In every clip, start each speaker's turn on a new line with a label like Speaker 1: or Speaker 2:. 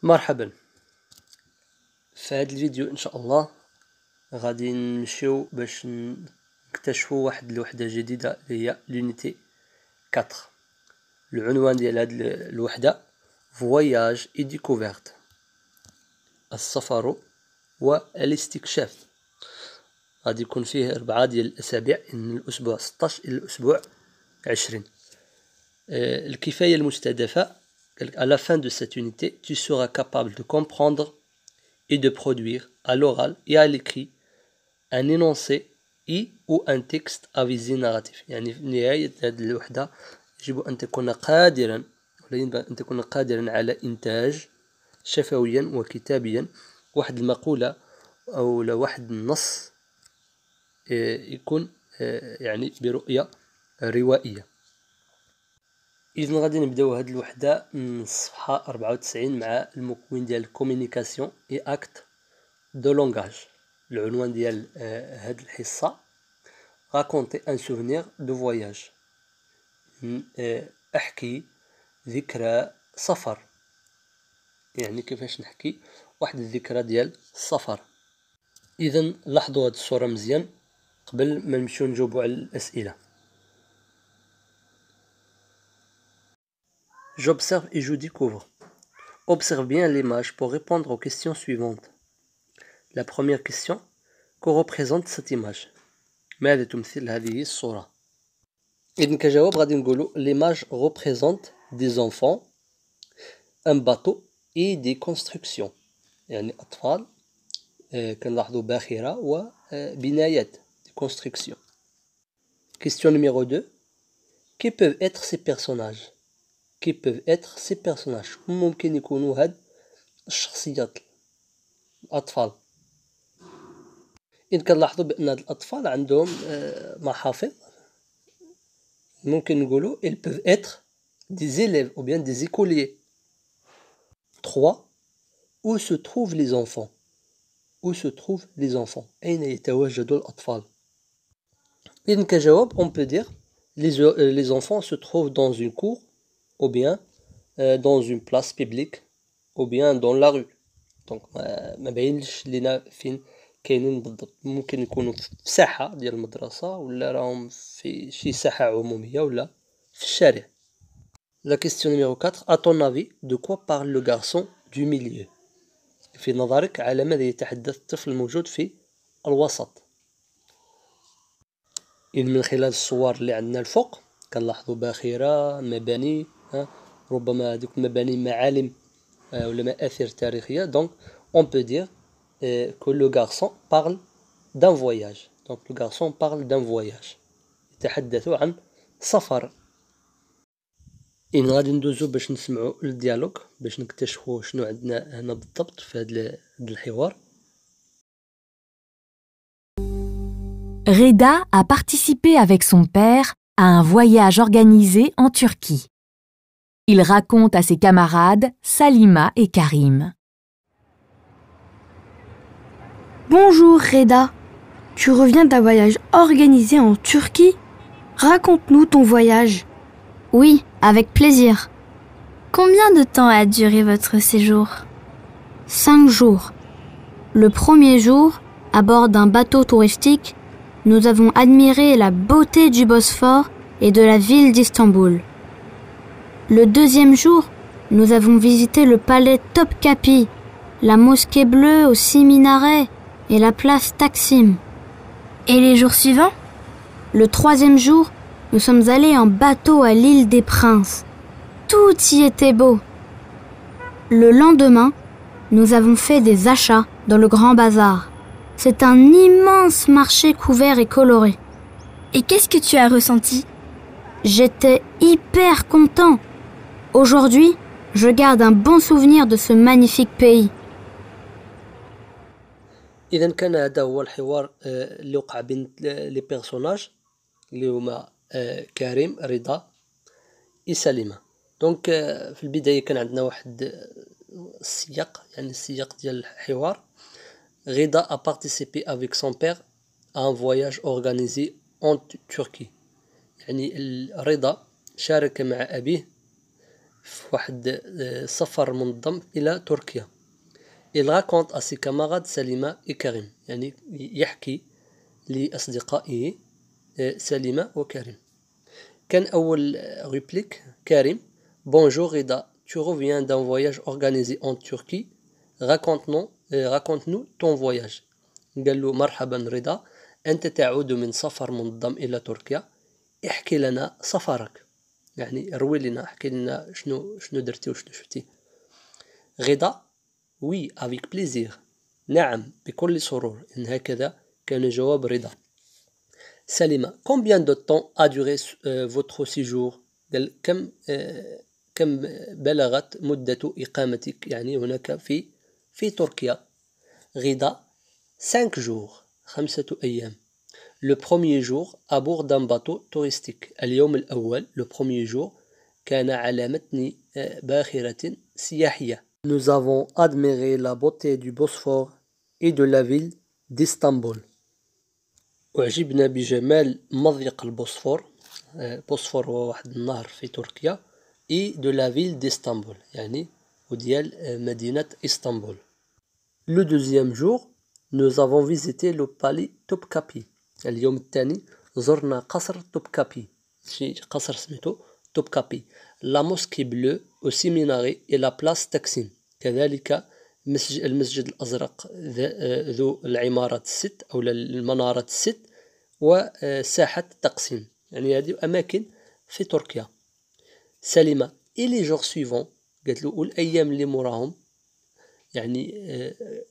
Speaker 1: مرحبا. في هذا الفيديو ان شاء الله غادي نمشيو باش نكتشفوا واحد الوحده جديده اللي هي لونيتي 4. العنوان ديال هذه الوحده فواياج اي ديكوفيرت، السفر والاستكشاف. غادي يكون فيه 4 ديال الاسابيع من الاسبوع 16 الى الاسبوع 20. الكفايه المستهدفه: à la fin de cette unité, tu seras capable de comprendre et de produire à l'oral et à l'écrit un énoncé ou un texte à visée narrative. يعني في نهاية هذه الوحدة يجب أن تكون قادرا على إنتاج شفويا وكتابيا واحد المقولة أو واحد النص يكون يعني برؤية روائية. إذن غادي نبداو هاد الوحدة من الصفحة 94 مع المكون ديال كومينيكاسيون اي اكت دو لونغاج. العنوان ديال هاد الحصة راكونتي ان سوفنير دو فواياج، احكي ذكرى سفر، يعني كيفاش نحكي واحد الذكرى ديال السفر. إذن لاحظوا هاد الصورة مزيان قبل ما نمشيو نجاوبوا على الأسئلة. J'observe et je découvre. Observe bien l'image pour répondre aux questions suivantes. La première question: que représente cette image? ماذا تمثل هذه الصورة؟ إذن كجواب غادي نقولوا l'image représente des enfants, un bateau et des constructions. يعني أطفال كنلاحظوا باخرة وبنايات des constructions. Question numéro 2: qui peuvent être ces personnages? كي peuvent être ces personnages؟ ممكن يكونوا هاد الشخصيات الأطفال. إذ كنلاحظوا بأن هاد الأطفال عندهم محافظ، ممكن نقولوا ils peuvent être des élèves ou bien des écoliers. 3. Où se trouvent les enfants? Où se trouvent les enfants؟ أين يتواجد الأطفال؟ إذن كجواب on peut dire les enfants se trouvent dans une cour ou bien dans une place publique ou bien dans la rue. Donc ما باينش لينا فين كاينين بالضبط. ممكن يكونوا في ساحة ديال المدرسة ولا راهم في شي ساحة عمومية ولا في الشارع. La question numéro 4: à ton avis, de quoi parle le garçon du milieu? في نظرك على ماذا يتحدث الطفل الموجود في الوسط؟ إذ من خلال الصور اللي عندنا الفوق كنلاحظوا باخرة، مباني، ربما هذوك المباني معالم ولا مآثر تاريخية. Donc on peut dire que le garçon parle d'un voyage. Donc le garçon parle d'un voyage. يتحدث عن سفر. إن غادي ندوزو باش نسمعوا الديالوج باش نكتشفوا شنو عندنا هنا بالضبط في هذا الحوار.
Speaker 2: Reda a participé avec son père à un voyage organisé en Turquie. Il raconte à ses camarades Salima et Karim.
Speaker 3: Bonjour Reda, tu reviens d'un voyage organisé en Turquie? Raconte-nous ton voyage.
Speaker 4: Oui, avec plaisir. Combien de temps a duré votre séjour?
Speaker 3: 5 jours. Le premier jour, à bord d'un bateau touristique, nous avons admiré la beauté du Bosphore et de la ville d'Istanbul. Le deuxième jour, nous avons visité le palais Topkapi, la mosquée bleue aux 6 minarets et la place Taksim.
Speaker 4: Et les jours suivants?
Speaker 3: Le troisième jour, nous sommes allés en bateau à l'île des Princes. Tout y était beau. Le lendemain, nous avons fait des achats dans le Grand Bazar. C'est un immense marché couvert et coloré.
Speaker 4: Et qu'est-ce que tu as ressenti?
Speaker 3: J'étais hyper content. Aujourd'hui, je garde un bon souvenir de ce magnifique pays.
Speaker 1: إذا كان هذا هو الحوار اللي وقع بين لي بيرسوناج اللي هما كريم، رضا، سليمة. دونك في البداية كان عندنا واحد السياق، يعني السياق ديال الحوار. Reda a participé avec son père à un voyage organisé en Turquie. يعني رضا شارك مع أبيه في واحد سفر منظم إلى تركيا. Il raconte à ses camarades Salima et Karim. يعني يحكي لأصدقائه سليمة وكريم. كان أول réplique Karim. Bonjour Rida, tu reviens d'un voyage organisé en Turquie. Raconte-nous ton voyage. قال له مرحبا رضا، أنت تعود من سفر منظم إلى تركيا، احكي لنا سفرك، يعني روي لنا، احكي لنا شنو درتي وشنو شفتي. غدا oui avec plaisir، نعم بكل سرور، إن هكذا كان جواب رضا. سليمة combien de temps a duré votre séjour؟ قال كم بلغت مدة إقامتك يعني هناك في تركيا. غدا 5 jours 5 أيام. Le premier jour à bord d'un bateau touristique. اليوم الأول le premier jour كان على متن باخرة سياحية. Nous avons admiré la beauté du Bosphore et de la ville d'Istanbul. أعجبنا بجمال مضيق البوسفور. بوسفور هو واحد النهر في تركيا. et de la ville d'Istanbul يعني وديال مدينة إسطنبول. Le deuxième jour nous avons visité le palais Topkapi. اليوم الثاني زرنا قصر توبكابي، شي قصر سميتو توبكابي. La mosquée bleue au séminaire et la place Taksim. كذلك المسجد الأزرق ذو العمارات الست أو المنارات الست وساحة تقسيم، يعني هذه أماكن في تركيا. سليمة et les jours suivants قالت له والأيام اللي موراهم، يعني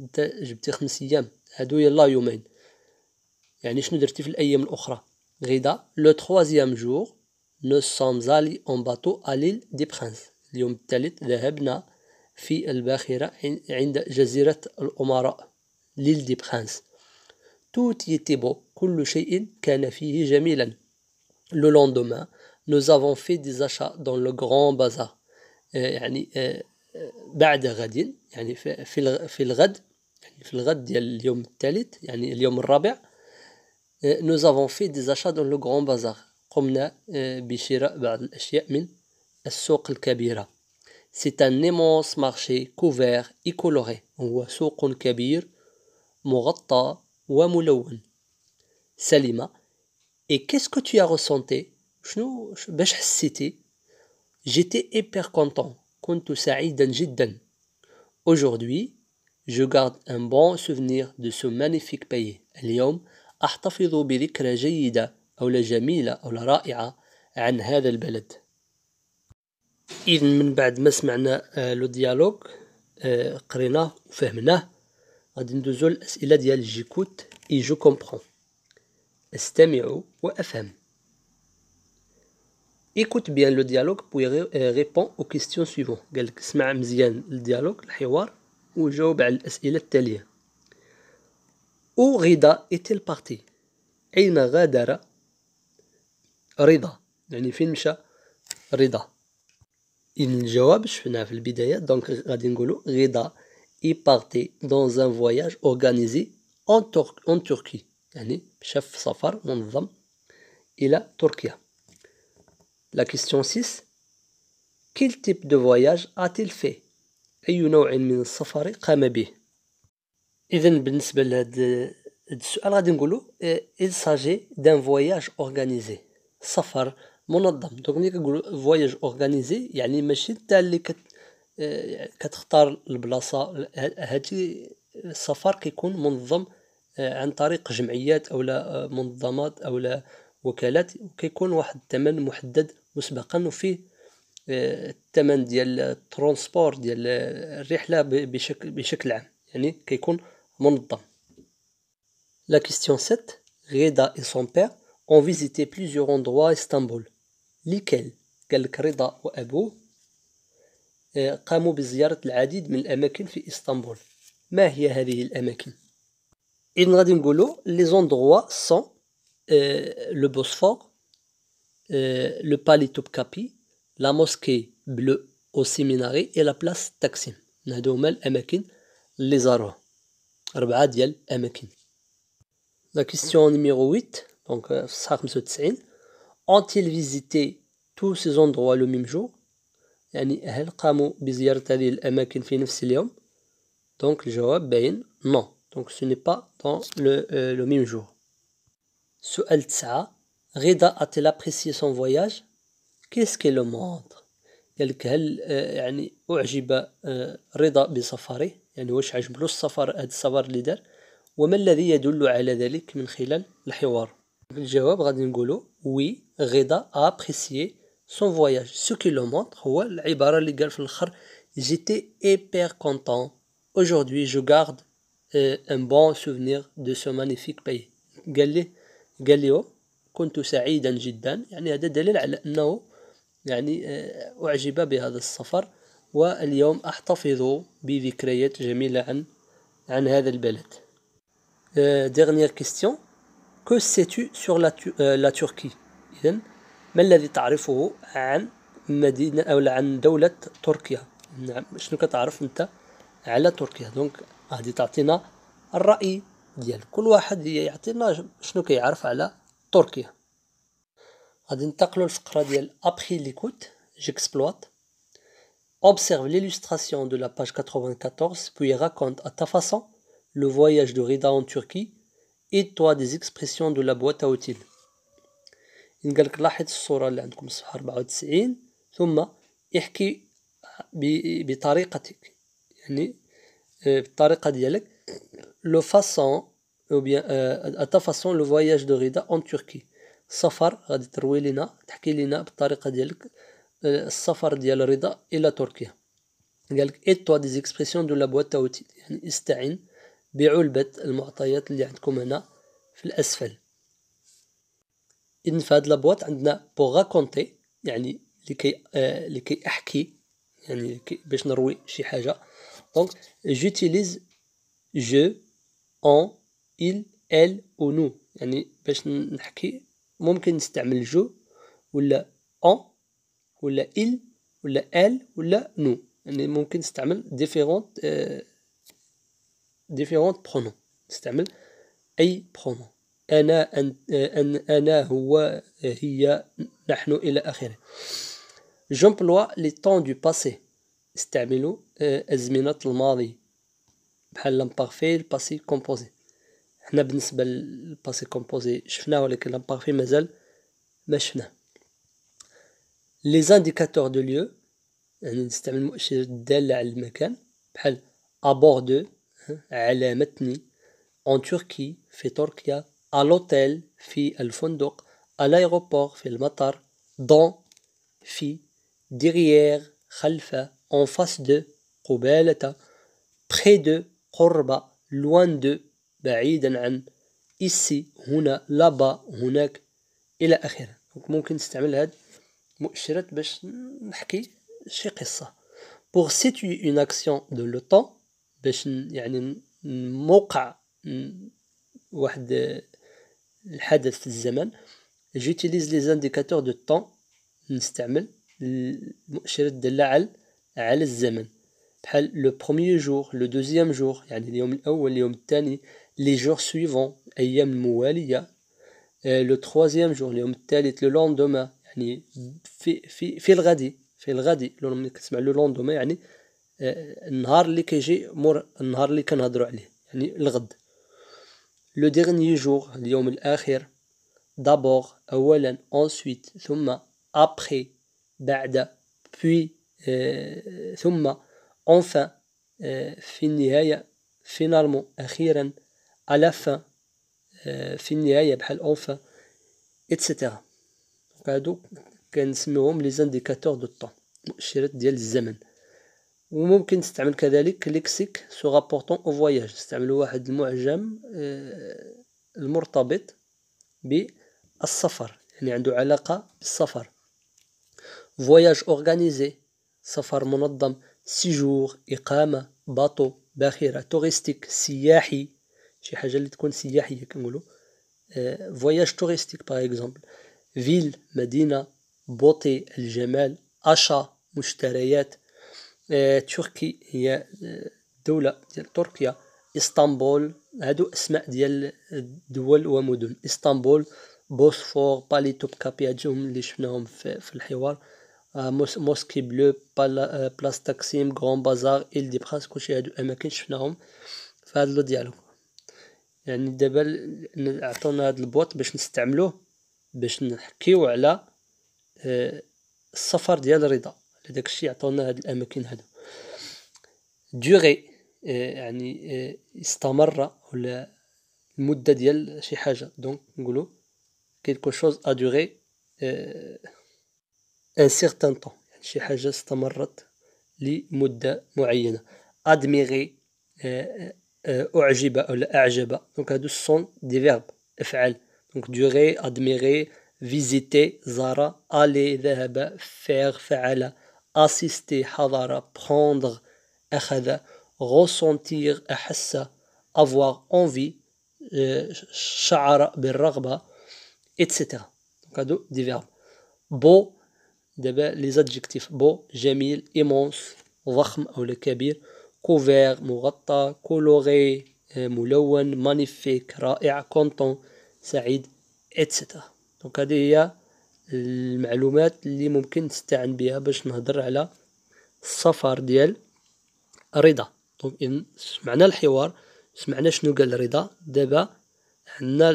Speaker 1: أنت جبتي 5 أيام، هادو يلا يومين، يعني شنو درتي في الأيام الأخرى. غدا le troisième jour nous sommes allés en bateau à l'île des Princes. اليوم الثالث ذهبنا في الباخرة عند جزيرة الأمراء l'île des Princes. Tout y était beau، كل شيء كان فيه جميلا. Le lendemain nous avons fait des achats dans le grand bazar. يعني بعد غد، يعني في الغد، يعني في الغد ديال اليوم الثالث يعني اليوم الرابع. Nous avons fait des achats dans le grand bazar. قمنا بشراء بعض الأشياء من السوق الكبيرة. C'est un immense marché couvert et coloré. هو سوق كبير مغطى وملون. سليمة et qu'est-ce que tu as ressenti؟ شنو باش حسيتي؟ J'étais hyper content. كنت سعيدا جدا. Aujourd'hui je garde un bon souvenir de ce magnifique pays. اليوم أحتفظ بذكرى جيدة أو جميلة أو رائعة عن هذا البلد. إذن من بعد ما سمعنا لو ديالوج قريناه وفهمناه، غادي ندوزو الأسئلة ديال جيكوت إي جو كومبرون. استمع وأفهم. Écoute bien le dialogue puis réponds aux questions suivantes. قال لك اسمع مزيان الديالوج الحوار وجاوب على الأسئلة التالية. Où رضا est-il parti؟ أين غادر رضا؟ يعني فين مشى رضا؟ إذن الجواب شفناه في البداية، دونك غادي نقولو رضا est parti dans un voyage organisé en Turquie، يعني مشى في سفر منظم إلى تركيا. La question 6. Quel type de voyage a-t-il fait؟ أي نوع من السفر قام به؟ إذن بالنسبة لهذا السؤال غادي نقولو il s'agit d'un voyage organisé، سفر منظم. دونك ملي كنقولو voyage organisé يعني ماشي انت اللي كتختار البلاصة، هادشي السفر كيكون منظم عن طريق جمعيات أو لا منظمات أو لا وكالات، وكيكون واحد الثمن محدد مسبقا، وفيه الثمن ديال الترونسبور ديال الرحلة بشكل عام، يعني كيكون منظم. La question 7. Reda et son père ont visité plusieurs endroits à Istanbul. Lesquels؟ قال لك رضا وأبوه قاموا بزيارة العديد من الأماكن في إسطنبول. ما هي هذه الأماكن؟ إذن غادي نقولوا les endroits sont le Bosphore, le palais Topkapi, la mosquée bleue au séminaire et la place Taksim. هادو هما الأماكن اللي زاروها، 4 ديال الأماكن. La question numéro 8, donc في الصفحة 95. Ont-ils visité tous ces endroits le même jour؟ يعني هل قاموا بزيارة هذه الأماكن في نفس اليوم؟ دونك الجواب باين non. Donc ce n'est pas dans le même jour. سؤال 9. غدا a-t-elle apprécié son voyage? Qu'est-ce qu'elle montre? قالك هل يعني أعجب رضا بسفره؟ يعني واش عجبلو السفر، هذا السفر اللي دار، وما الذي يدل على ذلك من خلال الحوار؟ الجواب غادي نقولو oui غدا a apprécié son voyage. Ce qui le montre هو العبارة اللي قال في الآخر j'étais hyper content aujourd'hui je garde un bon souvenir de ce magnifique pays. قال له كنت سعيدا جدا، يعني هذا دليل على أنه يعني أعجب بهذا السفر، واليوم أحتفظ بذكريات جميلة عن هذا البلد. Dernière question. Que sais-tu sur la Turquie؟ إذن ما الذي تعرفه عن مدينة أو عن دولة تركيا؟ نعم، شنو كتعرف أنت على تركيا؟ دونك غادي تعطينا الرأي ديال كل واحد، يعطينا شنو كيعرف على تركيا. غادي ننتقلوا للفقرة ديال après l'écoute. J'exploite. Observe l'illustration de la page 94 puis raconte à ta façon le voyage de Rida en Turquie et toi des expressions de la boîte à outils. إن قالك لاحظ الصورة اللي عندكم الصفحة 94 ثم احكي بطريقتك، يعني بالطريقة ديالك le façon ou bien à ta façon le voyage de Rida en Turquie. السفر غادي تروي لنا، تحكي لنا بالطريقة ديالك السفر ديال رضا إلى تركيا. قالك et toi des expressions de la boîte à outils، يعني استعن بعلبة المعطيات اللي عندكم هنا في الأسفل. إذن في هاد لابواط عندنا pour raconter، يعني لكي أحكي، يعني باش نروي شي حاجة. دونك j'utilise je on il elle ou nous، يعني باش نحكي ممكن نستعمل جو ولا on ولا il ولا elle ولا nous، يعني ممكن نستعمل différentes pronoms، نستعمل أي pronom، أنا هو هي نحن إلى آخره. J'emploie les temps du passé، استعملوا أزمنة الماضي بحال l'imparfait الباسي كومبوزي. حنا بالنسبة للباسي كومبوزي شفناه، ولكن l'imparfait مازال ما شفناه. Les indicateurs de lieu، يعني نستعمل المؤشرات الدالة على المكان بحال à bord de على متن، en Turquie في تركيا، à l'hôtel في الفندق، à l'aéroport في المطار، dans في، derrière خلف، en face de قبالة، près de قرب، loin de بعيدا عن، ici هنا، là-bas هناك إلى آخره. ممكن نستعمل هاد مؤشرات باش نحكي شي قصة. pour situer une action dans le temps، باش يعني موقع واحد الحدث في الزمن، j'utilise les indicateurs de temps، نستعمل المؤشرات الدالة على الزمن بحال le premier jour le deuxième jour، يعني اليوم الأول اليوم الثاني، les jours suivants أيام الموالية، le troisième jour اليوم الثالث، le lendemain يعني في الغد لما كتسمع le lendemain يعني النهار اللي كيجي مور النهار اللي كنهضروا عليه، يعني الغد. le dernier jour اليوم الآخر، d'abord أولا، ensuite ثم، après بعد، puis ثم، enfin في النهاية، finalement أخيرا، à la fin في النهاية بحال enfin etc. هادو كنسميوهم لي زانديكاتور دو طون، مؤشرات ديال الزمن. وممكن تستعمل كذلك ليكسيك سو رابورتون او فواياج، تستعملوا واحد المعجم المرتبط بالسفر، يعني عنده علاقة بالسفر. فواياج اورغانيزي سفر منظم، سيجور إقامة، باطو باخرة، توريستيك سياحي شي حاجة اللي تكون سياحية كنقولوا فواياج توريستيك باغ اكزومبل، فيل مدينة، بوتي الجمال، أشا مشتريات، تركي هي دولة ديال تركيا، اسطنبول هادو اسماء ديال دول ومدن، اسطنبول، بوسفور، بالي توبكابي هادهم اللي شفناهم في الحوار موسكي بلو، بلاص تقسيم، غران بازار، إل دي برانس، كلشي هادو أماكن شفناهم في هاد لو ديالوغ. يعني دابا عطونا هاد البوط باش نستعملوه باش نحكيو على السفر ديال رضا، داكشي عطونا هاد الأماكن هادو. دوغي يعني استمر، ولا المدة ديال شي حاجة، دونك نقولو quelque chose a duré un certain temps، يعني شي حاجة استمرت لمدة معينة. admirer أعجب أو أعجب، دونك هادو سون دي فيرب، أفعال. دونك durer، admirer، visiter زار، aller ذهب، faire فعل، assister حضر، prendre أخذ، ressentir أحس، avoir envie شعر بالرغبة، etc. دونك هادو دي فيرب. beau دابا لي زادجيكتيف، beau جميل، immense ضخم أو كبير، couvert مغطى، coloré ملون، magnifique رائع، content سعيد، etc. دونك هذه هي المعلومات اللي ممكن نستعن بها باش نهضر على السفر ديال رضا. دونك إذن سمعنا الحوار، سمعنا شنو قال رضا، دابا عندنا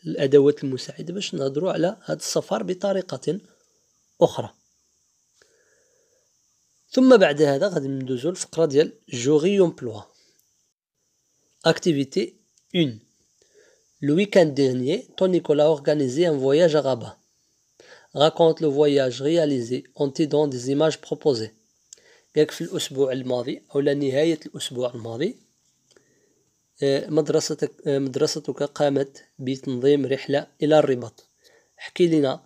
Speaker 1: الأدوات المساعدة باش نهضروا على هذا السفر بطريقة أخرى. ثم بعد هذا غادي ندوزو الفقرة ديال جوغي يومبلوا. Activité 1. Le week-end dernier, ton Nicolas a organisé un voyage à Rabat. Raconte le voyage réalisé en t'aidant des images proposées. قالك في الأسبوع الماضي أو نهاية الأسبوع الماضي مدرستك قامت بتنظيم رحلة إلى الرباط. احكي لنا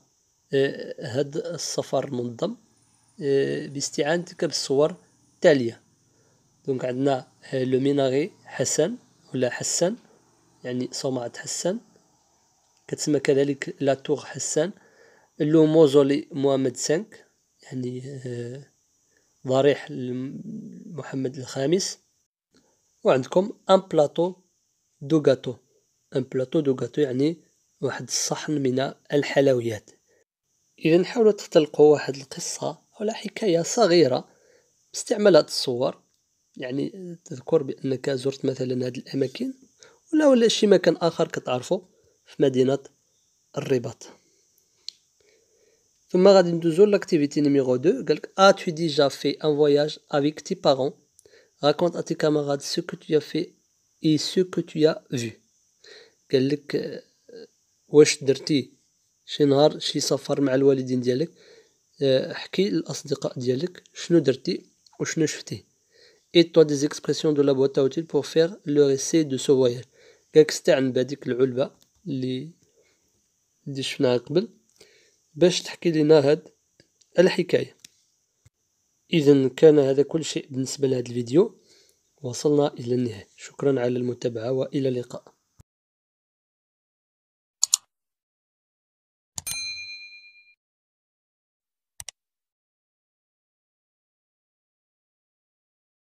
Speaker 1: هذا السفر منظم باستعانتك بالصور التالية. دونك عندنا لو ميناغي حسن ولا حسن، يعني صومعة حسن، كتسمى كذلك لا تور حسن. لو موزولي محمد 5، يعني ضريح محمد الخامس. وعندكم ان بلاطو دو غاتو، ان بلاطو دو غاتو يعني واحد الصحن من الحلويات. إذا نحاولوا تختلقوا واحد القصة ولا حكاية صغيرة باستعمال هاد الصور، يعني تذكر بأنك زرت مثلا هاد الأماكن ولا شي مكان آخر كتعرفو في مدينة الرباط. ثم غادي ندوزو لاكتيفيتي نيميرو 2. قالك as-tu déjà fait un voyage avec tes parents? Raconte à tes camarades ce que tu as fait et ce que tu as vu. قالك واش درتي شي نهار شي سفر مع الوالدين ديالك، احكي للأصدقاء ديالك شنو درتي وشنو شفتي. et toi des expressions de la boîte à outils pour faire le récit de ce voyage. قالك استعن بهاديك العلبة اللي شفناها قبل باش تحكي لنا هاد الحكاية. إذا كان هذا كل شيء بالنسبة لهذا الفيديو، وصلنا إلى النهاية. شكرا على المتابعة وإلى اللقاء.